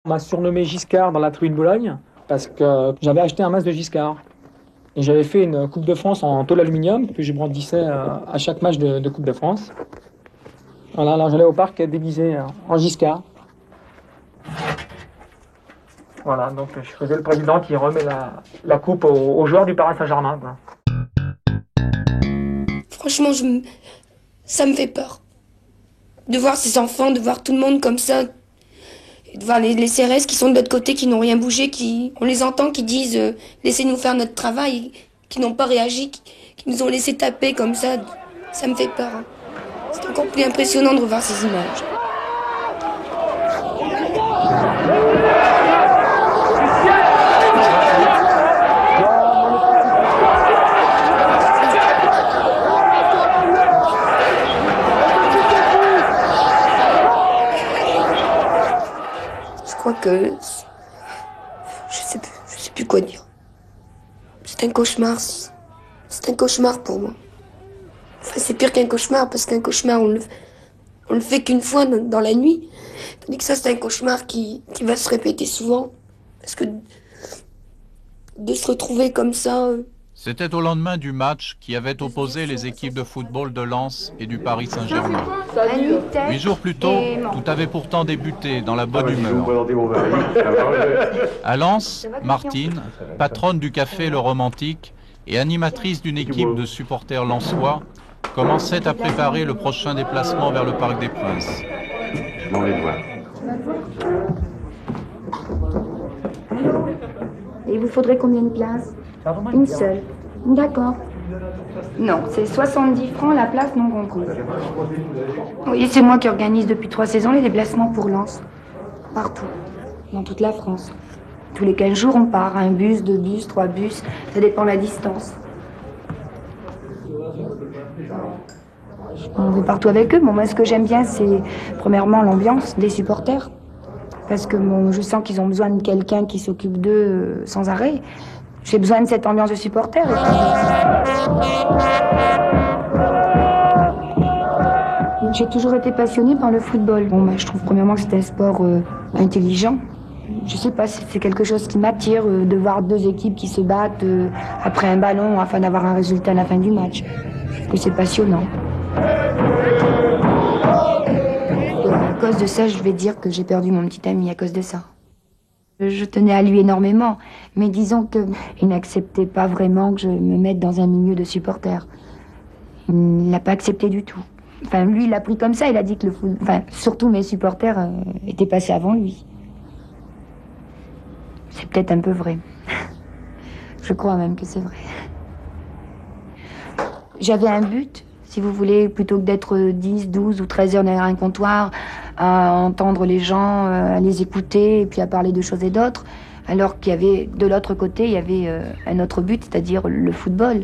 On m'a surnommé Giscard dans la tribune Bologne parce que j'avais acheté un masque de Giscard. Et j'avais fait une Coupe de France en tôle aluminium que je brandissais à chaque match de Coupe de France. Voilà, alors j'allais au parc déguisé en Giscard. Voilà, donc je faisais le président qui remet la coupe aux joueurs du Paris Saint-Germain, quoi. Franchement, ça me fait peur. De voir ces enfants, de voir tout le monde comme ça. Et de voir les CRS qui sont de l'autre côté, qui n'ont rien bougé, on les entend qui disent laissez-nous faire notre travail, qui n'ont pas réagi, qui nous ont laissé taper comme ça. Ça me fait peur. Hein. C'est encore plus impressionnant de revoir ces images. Je crois que je sais plus quoi dire. C'est un cauchemar. C'est un cauchemar pour moi. Enfin, c'est pire qu'un cauchemar parce qu'un cauchemar on le fait qu'une fois dans la nuit, tandis que ça c'est un cauchemar qui va se répéter souvent parce que de se retrouver comme ça. C'était au lendemain du match qui avait opposé les équipes de football de Lens et du Paris Saint-Germain. 8 jours plus tôt, tout avait pourtant débuté dans la bonne humeur. À Lens, Martine, patronne du café Le Romantique et animatrice d'une équipe de supporters lensois, commençait à préparer le prochain déplacement vers le Parc des Princes. Je m'en vais voir. Et il vous faudrait combien de places? Une seule. D'accord. Non, c'est 70 francs la place non comprise. Oui, c'est moi qui organise depuis 3 saisons les déplacements pour Lens. Partout. Dans toute la France. Tous les 15 jours, on part. Un bus, 2 bus, 3 bus. Ça dépend de la distance. On va partout avec eux. Bon, moi, ce que j'aime bien, c'est premièrement l'ambiance des supporters. Parce que je sens qu'ils ont besoin de quelqu'un qui s'occupe d'eux sans arrêt. J'ai besoin de cette ambiance de supporters. J'ai toujours été passionnée par le football. Bon, je trouve premièrement que c'est un sport intelligent. Je sais pas, c'est quelque chose qui m'attire de voir 2 équipes qui se battent après un ballon afin d'avoir un résultat à la fin du match. Je trouve que c'est passionnant. À cause de ça, je vais dire que j'ai perdu mon petit ami à cause de ça. Je tenais à lui énormément, mais disons qu'il n'acceptait pas vraiment que je me mette dans un milieu de supporters. Il l'a pas accepté du tout. Enfin, lui, il l'a pris comme ça, il a dit que surtout mes supporters étaient passés avant lui. C'est peut-être un peu vrai. Je crois même que c'est vrai. J'avais un but, si vous voulez, plutôt que d'être 10, 12 ou 13 heures derrière un comptoir, à entendre les gens, à les écouter, et puis à parler de choses et d'autres, alors qu'il y avait, de l'autre côté, il y avait un autre but, c'est-à-dire le football.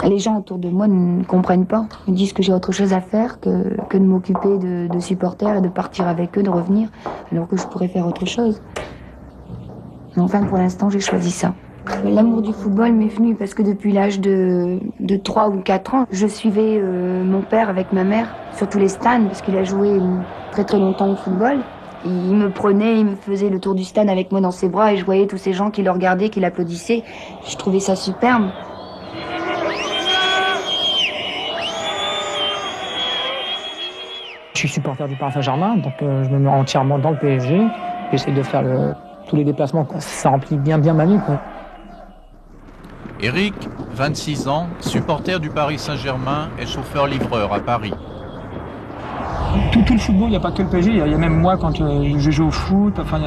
Les gens autour de moi ne comprennent pas. Ils disent que j'ai autre chose à faire que de m'occuper de supporters et de partir avec eux, de revenir, alors que je pourrais faire autre chose. Mais enfin, pour l'instant, j'ai choisi ça. L'amour du football m'est venu parce que depuis l'âge de 3 ou 4 ans, je suivais mon père avec ma mère sur tous les stands parce qu'il a joué très très longtemps au football. Il me prenait, il me faisait le tour du stand avec moi dans ses bras et je voyais tous ces gens qui le regardaient, qui l'applaudissaient. Je trouvais ça superbe. Je suis supporter du Paris Saint-Germain, donc je me mets entièrement dans le PSG. J'essaie de faire tous les déplacements, quoi. Ça remplit bien ma vie, quoi. Eric, 26 ans, supporter du Paris Saint-Germain et chauffeur-livreur à Paris. Tout le football, il n'y a pas que le PSG, il y a même moi quand je joue au foot, enfin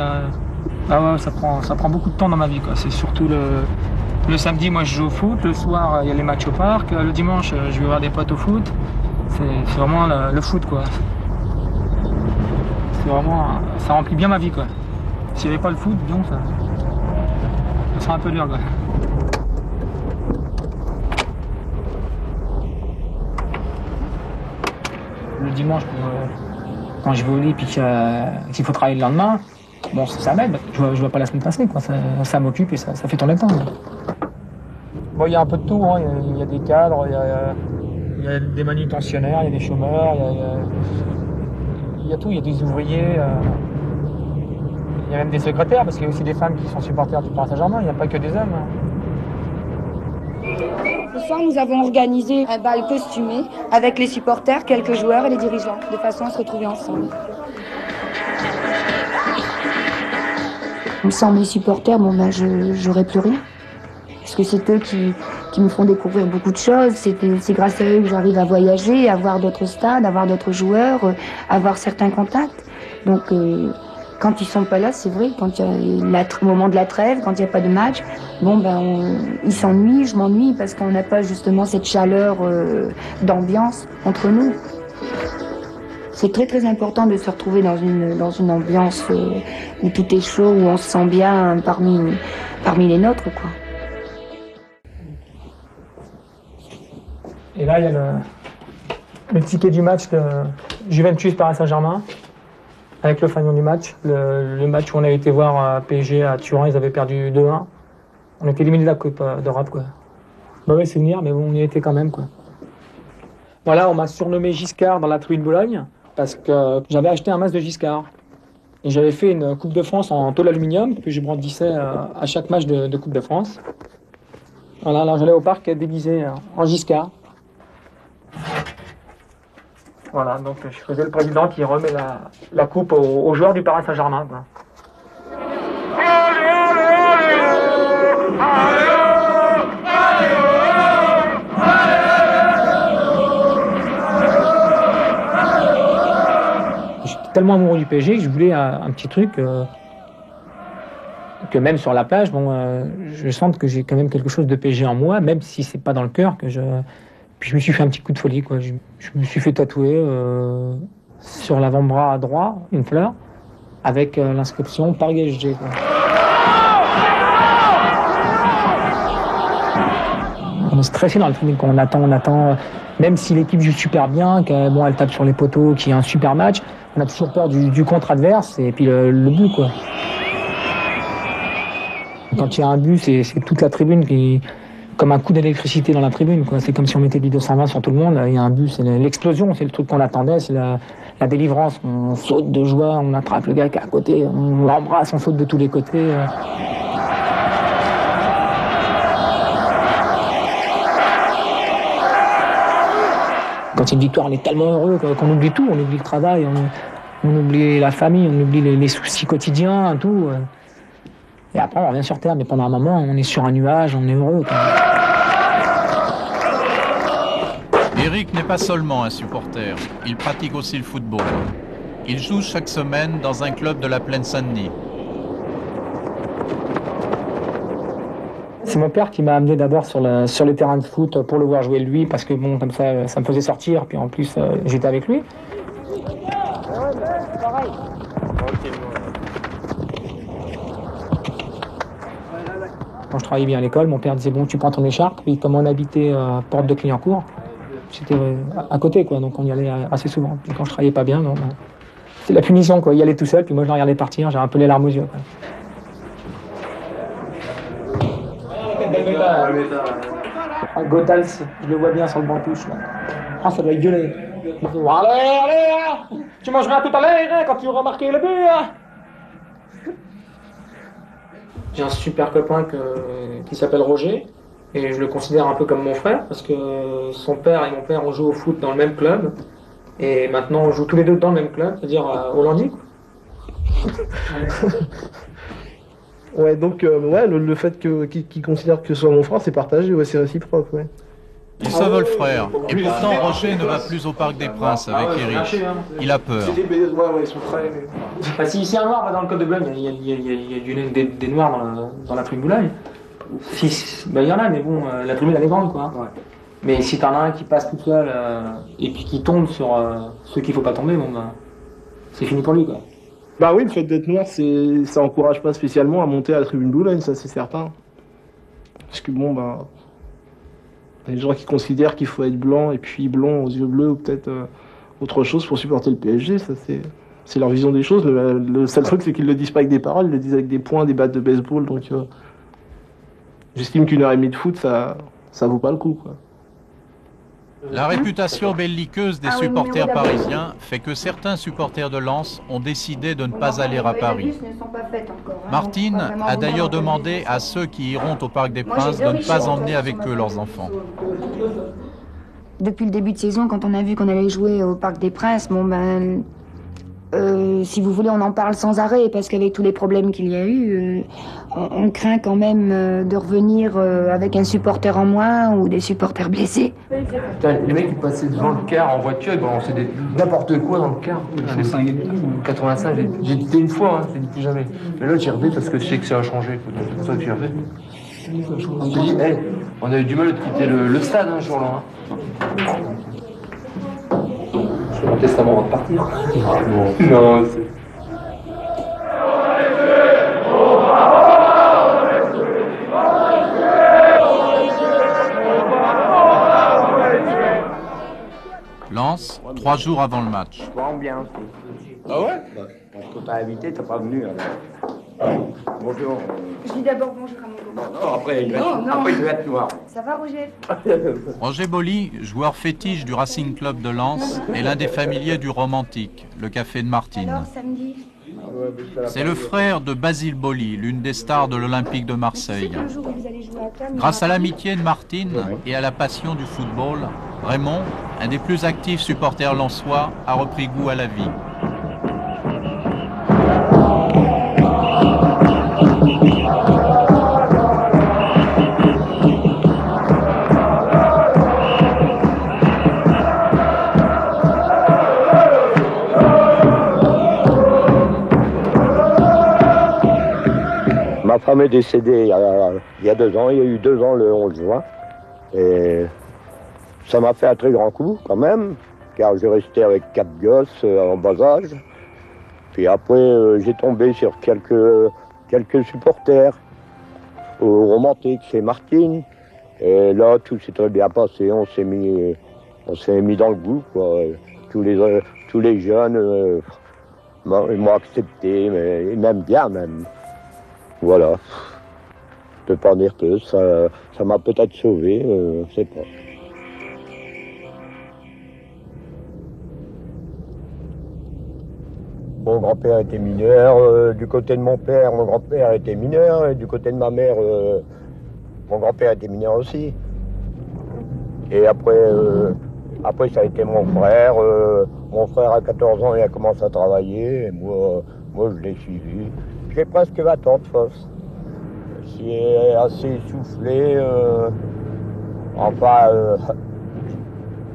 ouais, ça prend beaucoup de temps dans ma vie, quoi. C'est surtout le samedi, moi je joue au foot, le soir il y a les matchs au parc, le dimanche je vais voir des potes au foot. C'est vraiment le foot, quoi. C'est vraiment, ça remplit bien ma vie, quoi. S'il n'y avait pas le foot, disons, ça serait un peu dur, quoi. Le dimanche, quand je vais au lit et qu'il faut travailler le lendemain, bon, ça m'aide. Je vois pas la semaine passer, quoi. Ça m'occupe et ça fait tourner le temps. Bon, il y a un peu de tout, hein. Il y a des cadres, il y a des manutentionnaires, il y a des chômeurs, il y a tout. Il y a des ouvriers. Il y a même des secrétaires, parce qu'il y a aussi des femmes qui sont supporters du Paris Saint-Germain, il n'y a pas que des hommes. Ce soir, nous avons organisé un bal costumé avec les supporters, quelques joueurs et les dirigeants, de façon à se retrouver ensemble. Sans mes supporters, j'aurais plus rien. Parce que c'est eux qui me font découvrir beaucoup de choses. C'est grâce à eux que j'arrive à voyager, à voir d'autres stades, à voir d'autres joueurs, à avoir certains contacts. Donc, quand ils sont pas là, c'est vrai, quand il y a le moment de la trêve, quand il n'y a pas de match, ils s'ennuient, je m'ennuie, parce qu'on n'a pas justement cette chaleur d'ambiance entre nous. C'est très très important de se retrouver dans une ambiance où tout est chaud, où on se sent bien parmi les nôtres, quoi. Et là, il y a le ticket du match de Juventus Paris Saint-Germain, avec le fanion du match. Le match où on a été voir PSG à Turin, ils avaient perdu 2-1. On était éliminé de la Coupe d'Europe, quoi. Mauvais souvenir, mais bon, on y était quand même, quoi. Voilà, on m'a surnommé Giscard dans la tribune Bologne, parce que j'avais acheté un masque de Giscard. Et j'avais fait une Coupe de France en tôle aluminium, que je brandissais à chaque match de Coupe de France. Voilà, alors j'allais au parc déguisé en Giscard. Voilà, donc je faisais le président qui remet la coupe aux joueurs du Paris Saint-Germain, quoi. J'étais tellement amoureux du PSG que je voulais un petit truc que même sur la plage, je sente que j'ai quand même quelque chose de PSG en moi, même si c'est pas dans le cœur que je... Puis je me suis fait un petit coup de folie, quoi. Je me suis fait tatouer sur l'avant-bras droit une fleur avec l'inscription Paris SG, quoi. On est stressé dans le training, on attend. Même si l'équipe joue super bien, elle tape sur les poteaux, qu'il y a un super match, on a toujours peur du contre adverse et puis le but, quoi. Quand il y a un but, c'est toute la tribune qui... comme un coup d'électricité dans la tribune, quoi. C'est comme si on mettait du 220 sur tout le monde. Il y a un but, c'est l'explosion, c'est le truc qu'on attendait, c'est la délivrance. On saute de joie, on attrape le gars qui est à côté, on l'embrasse, on saute de tous les côtés. Quand c'est une victoire, on est tellement heureux qu'on oublie tout, on oublie le travail, on oublie la famille, on oublie les soucis quotidiens, tout. Et après, on revient sur Terre, mais pendant un moment, on est sur un nuage, on est heureux, quoi. Eric n'est pas seulement un supporter, il pratique aussi le football. Il joue chaque semaine dans un club de la Plaine Saint-Denis. C'est mon père qui m'a amené d'abord sur les terrains de foot pour le voir jouer lui, parce que bon, comme ça me faisait sortir, puis en plus j'étais avec lui. Quand je travaillais bien à l'école, mon père disait bon, tu prends ton écharpe, puis comme on habitait porte de Clignancourt, c'était à côté, quoi, donc on y allait assez souvent. Puis quand je travaillais pas bien, c'est la punition, quoi, y aller tout seul, puis moi je le regardais partir, j'ai un peu les larmes aux yeux, quoi. Gotals, je le vois bien sur le banc touche. Ah, ça doit gueuler. Allez, tu mangeras tout à l'heure quand tu auras marqué le but. J'ai un super copain qui s'appelle Roger, et je le considère un peu comme mon frère, parce que son père et mon père ont joué au foot dans le même club, et maintenant on joue tous les deux dans le même club, c'est-à-dire au Landy. Ouais, donc le fait qu'il considère que ce soit mon frère, c'est partagé, ouais, c'est réciproque, ouais. Ils se veulent frères, et pourtant Roger ne va plus au Parc des Princes avec Eric. Il a peur. Ouais, ils sont frères. Bah, si un noir va dans le club de Boulogne, il y a des noirs dans la tribune Boulogne. Il y en a, mais bon, la tribune elle est grande, quoi. Ouais. Mais si t'en as un qui passe tout seul et puis qui tombe sur ceux qu'il faut pas tomber, c'est fini pour lui, quoi. Bah oui, le fait d'être noir, ça encourage pas spécialement à monter à la tribune Boulogne, ça c'est certain. Parce que bon, il y a des gens qui considèrent qu'il faut être blanc et puis blond aux yeux bleus ou peut-être autre chose pour supporter le PSG, ça c'est leur vision des choses. Le seul truc, c'est qu'ils le disent pas avec des paroles, ils le disent avec des points, des battes de baseball, donc j'estime qu'une heure et demie de foot, ça vaut pas le coup, quoi. La réputation belliqueuse des supporters parisiens fait que certains supporters de Lens ont décidé de ne pas aller à Paris. Martine a d'ailleurs demandé à ceux qui iront au Parc des Princes de ne pas emmener avec eux leurs enfants. Depuis le début de saison, quand on a vu qu'on allait jouer au Parc des Princes, si vous voulez, on en parle sans arrêt, parce qu'avec tous les problèmes qu'il y a eu, on craint quand même de revenir avec un supporter en moins ou des supporters blessés. Putain, les mecs qui passaient devant le car en voiture, ils balançaient n'importe quoi dans le car. 85, j'ai dit une fois, j'ai dit plus jamais. Mais là, j'y reviens parce que je sais que ça a changé. C'est pour ça que j'y reviens. On te dit, hey, on a eu du mal de quitter le stade un jour-là. Je fais mon testament avant de partir. Non, c'est... Lens, 3 jours avant le match. Bien. Ah ouais? Parce que t'as invité, t'as pas venu alors. Bonjour. Je dis d'abord bonjour à mon copain. Non, après il va être noir. Ça va, Roger? Roger Boly, joueur fétiche du Racing Club de Lens, est l'un des familiers du Romantique, le café de Martine. Alors, samedi? C'est le frère de Basile Boly, l'une des stars de l'Olympique de Marseille. Le jour où vous allez jouer à Cannes, Grâce à l'amitié de Martine et à la passion du football, Raymond, un des plus actifs supporters lensois, a repris goût à la vie. Ma femme est décédée il y a 2 ans, il y a eu 2 ans le 11 juin. Et ça m'a fait un très grand coup quand même, car j'ai resté avec 4 gosses en bas âge. Puis après, j'ai tombé sur quelques supporters au Romantique chez Martine. Et là, tout s'est très bien passé, on s'est mis dans le goût, quoi. Tous les jeunes m'ont accepté, mais ils m'aiment bien même. Voilà. Je ne peux pas dire plus, ça m'a peut-être sauvé, je ne sais pas. Mon grand-père était mineur, du côté de mon père, mon grand-père était mineur, et du côté de ma mère, mon grand-père était mineur aussi. Et après ça a été mon frère. Mon frère à 14 ans, il a commencé à travailler, et moi je l'ai suivi. J'ai presque 20 ans de force. Je suis assez essoufflé.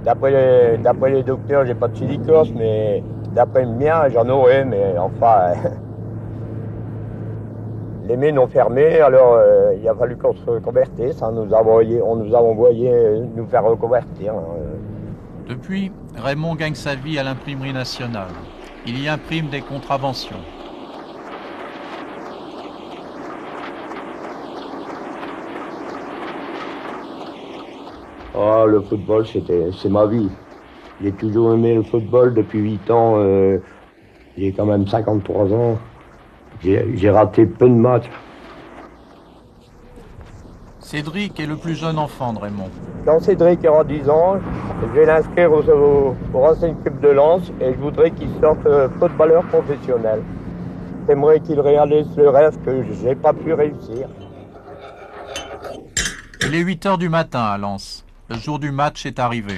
D'après les docteurs, j'ai pas de silicose, mais d'après le mien, j'en aurais, mais enfin, les mines ont fermé, alors il a fallu qu'on se reconvertisse. On nous a envoyé nous faire reconvertir. Depuis, Raymond gagne sa vie à l'imprimerie nationale. Il y imprime des contraventions. Ah, le football, c'est ma vie. J'ai toujours aimé le football depuis 8 ans. J'ai quand même 53 ans. J'ai raté peu de matchs. Cédric est le plus jeune enfant de Raymond. Quand Cédric aura 10 ans, je vais l'inscrire au Racing Club de Lens et je voudrais qu'il sorte footballeur professionnel. J'aimerais qu'il réalise le rêve que je n'ai pas pu réussir. Il est 8 h du matin à Lens. Le jour du match est arrivé.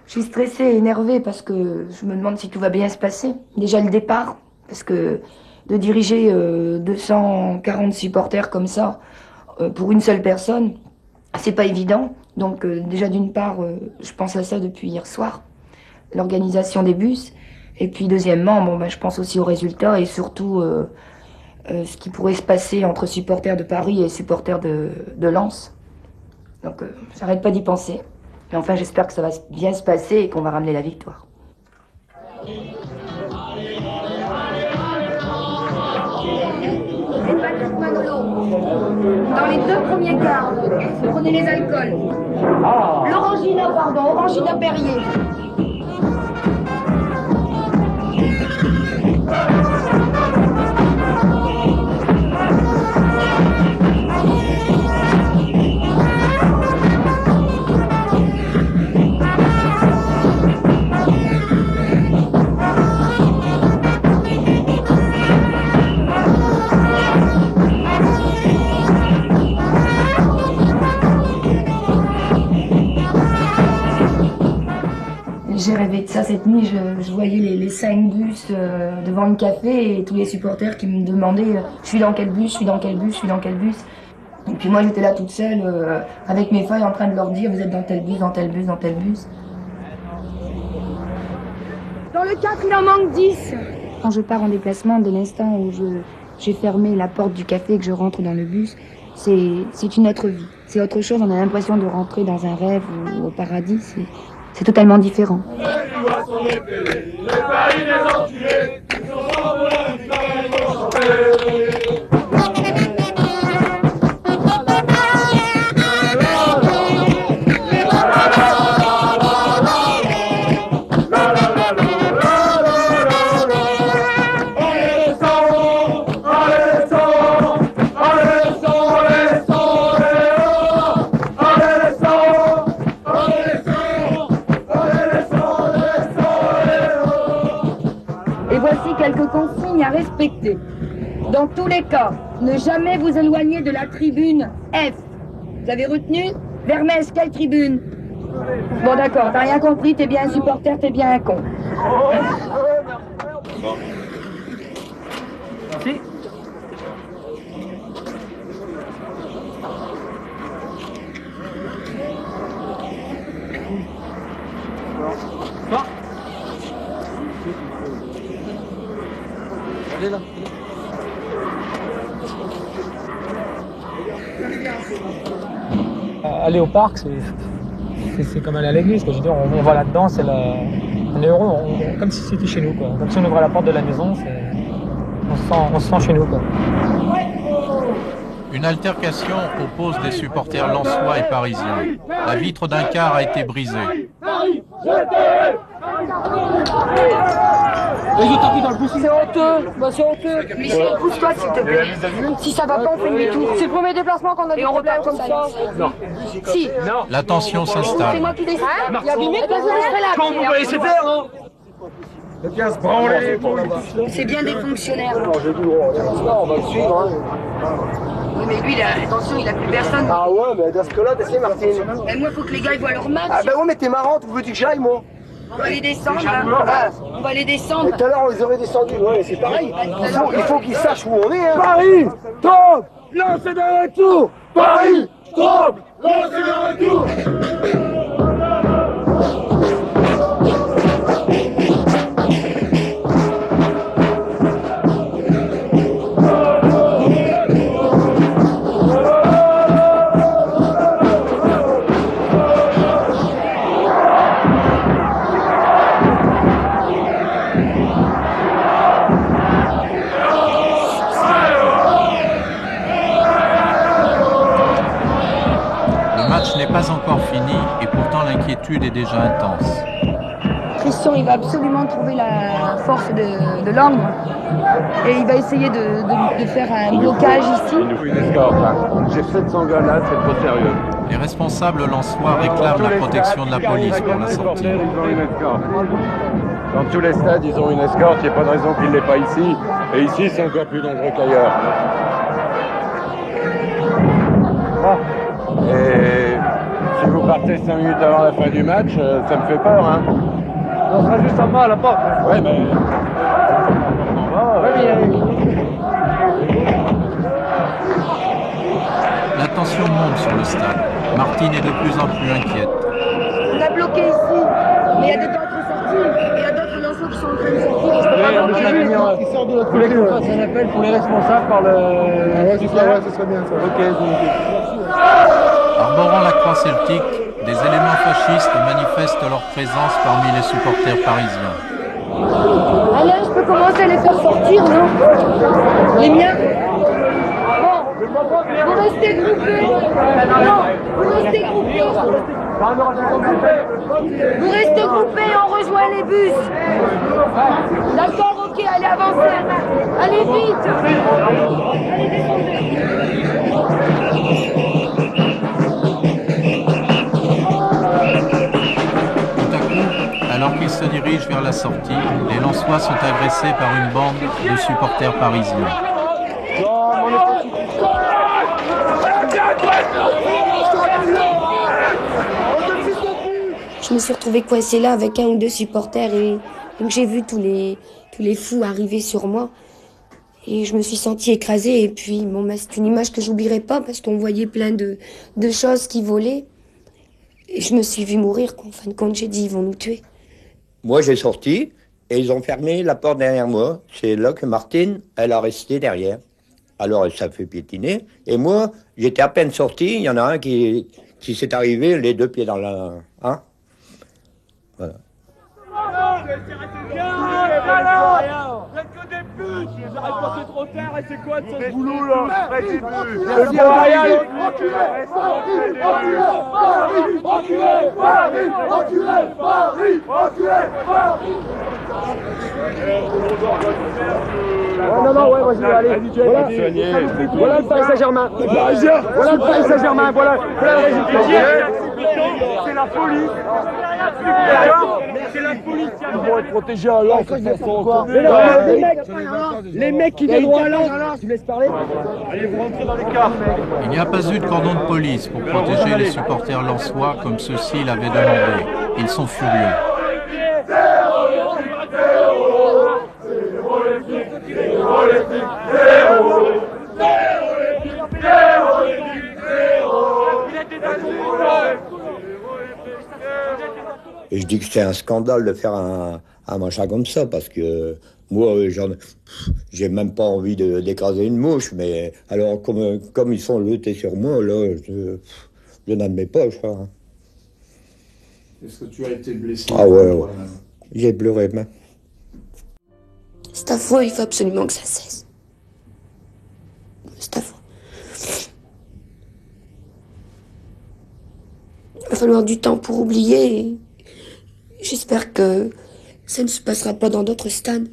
Je suis stressée et énervée parce que je me demande si tout va bien se passer. Déjà le départ, parce que de diriger 240 supporters comme ça, pour une seule personne, c'est pas évident. Donc déjà d'une part, je pense à ça depuis hier soir, l'organisation des bus. Et puis deuxièmement, je pense aussi aux résultats et surtout ce qui pourrait se passer entre supporters de Paris et supporters de Lens. Donc j'arrête pas d'y penser. Mais enfin, j'espère que ça va bien se passer et qu'on va ramener la victoire. C'est Patrick Manolo. Dans les 2 premiers quarts, prenez les alcools. Orangina Perrier. J'ai rêvé de ça cette nuit, je voyais les 5 bus devant le café et tous les supporters qui me demandaient je suis dans quel bus, je suis dans quel bus, je suis dans quel bus. Et puis moi j'étais là toute seule avec mes feuilles en train de leur dire vous êtes dans tel bus, dans tel bus, dans tel bus. Dans le 4 il en manque 10. Quand je pars en déplacement, dès l'instant où j'ai fermé la porte du café et que je rentre dans le bus, c'est une autre vie. C'est autre chose, on a l'impression de rentrer dans un rêve ou au paradis, c'est totalement différent. Quelques consignes à respecter. Dans tous les cas, ne jamais vous éloigner de la tribune F. Vous avez retenu? Vermès, quelle tribune? Bon d'accord, t'as rien compris, t'es bien un supporter, t'es bien un con. Merci. Aller au parc, c'est comme aller à l'église. Je veux dire, on va là-dedans, on est heureux, comme si c'était chez nous, quoi. Comme si on ouvrait la porte de la maison, on se sent chez nous, quoi. Une altercation oppose des supporters lensois et parisiens. La vitre d'un car a été brisée. C'est honteux, c'est honteux. Michel, pousse-toi s'il te plaît. Si ça va pas, on fait demi-tour. C'est le premier déplacement qu'on a des problèmes comme ça. Si. La tension s'installe. C'est moi qui décide. Il y a 8 minutes, je serai là. Quand vous me laissez faire, hein. C'est bien des fonctionnaires. On va le suivre. Oui, mais lui, attention, il a plus personne. Ah ouais, mais dans ce cas-là, t'essayes, Martine. Et moi, il faut que les gars ils voient leur match. Ah bah ouais, mais t'es marrante, où veux-tu que j'aille, moi? On va les descendre. On va les descendre. Et tout à l'heure, on les aurait descendus. Ouais, c'est pareil. Il faut qu'ils sachent où on est. Hein. Paris, stop, lancez de retour. Paris, stop, lancez de retour. Pas encore fini et pourtant l'inquiétude est déjà intense. Christian, il va absolument trouver la force de l'angle et il va essayer de faire un blocage ici. Il nous faut une escorte. Hein. J'ai 700 gars là, c'est trop sérieux. Les responsables lensois réclament la protection de la police pour la sortie. Ils ont une escorte. Dans tous les stades, ils ont une escorte. Il n'y a pas de raison qu'ils ne l'aient pas ici. Et ici, c'est encore plus dangereux qu'ailleurs. Et si vous partez 5 minutes avant la fin du match, ça me fait peur, hein. On sera juste en bas à la porte. Ouais, mais... La tension monte sur le stade. Martine est de plus en plus inquiète. On a bloqué ici, mais il y a d'autres sorties. Il y a d'autres lanceurs qui sont en train de sortir. Ils sortent de l'autre côté. On fasse un appel pour les responsables par le... Ouais, ce serait bien ça. Ok. Arborant la croix celtique, des éléments fascistes manifestent leur présence parmi les supporters parisiens. Alain, je peux commencer à les faire sortir, non? Les miens? Bon, vous restez groupés. Non, vous restez groupés. Vous restez groupés et on rejoint les bus. D'accord, ok, allez, avancez. Allez vite. Allez, descendez. Alors qu'ils se dirigent vers la sortie, les Lensois sont agressés par une bande de supporters parisiens. Je je me suis retrouvée coincée là avec 1 ou 2 supporters et donc j'ai vu tous les fous arriver sur moi. Et je me suis sentie écrasée. Et puis, bon, c'est une image que j'oublierai pas parce qu'on voyait plein de choses qui volaient. Et je me suis vue mourir, quoi. En fin de compte, j'ai dit, ils vont nous tuer. Moi, j'ai sorti et ils ont fermé la porte derrière moi. C'est là que Martine, elle a resté derrière. Alors, elle s'est fait piétiner. Et moi, j'étais à peine sorti. Il y en a un qui s'est arrivé, les 2 pieds dans la... Hein, voilà. Vous êtes que des putes! J'arrive pas, c'est trop tard et c'est quoi de ce boulot là? Non, ouais, vas-y, allez. Voilà le Paris Saint-Germain. Voilà le Paris Saint-Germain, voilà le résultat. C'est la police. C'est la police qui a besoin de protéger un lance. Les mecs qui viennent droit à lance, tu me laisses parler? Allez, vous rentrez dans les cars. Il n'y a pas eu de cordon de police pour protéger les supporters lensois comme ceux-ci l'avaient demandé. Ils sont furieux. Et je dis que c'est un scandale de faire un machin comme ça, parce que moi, j'ai même pas envie d'écraser une mouche, mais alors comme ils sont jetés sur moi, là, je n'admets pas, je crois. Est-ce que tu as été blessé? Ah ouais. J'ai pleuré même. C'est affreux, il faut absolument que ça cesse. C'est affreux. Il va falloir du temps pour oublier. J'espère que ça ne se passera pas dans d'autres stades.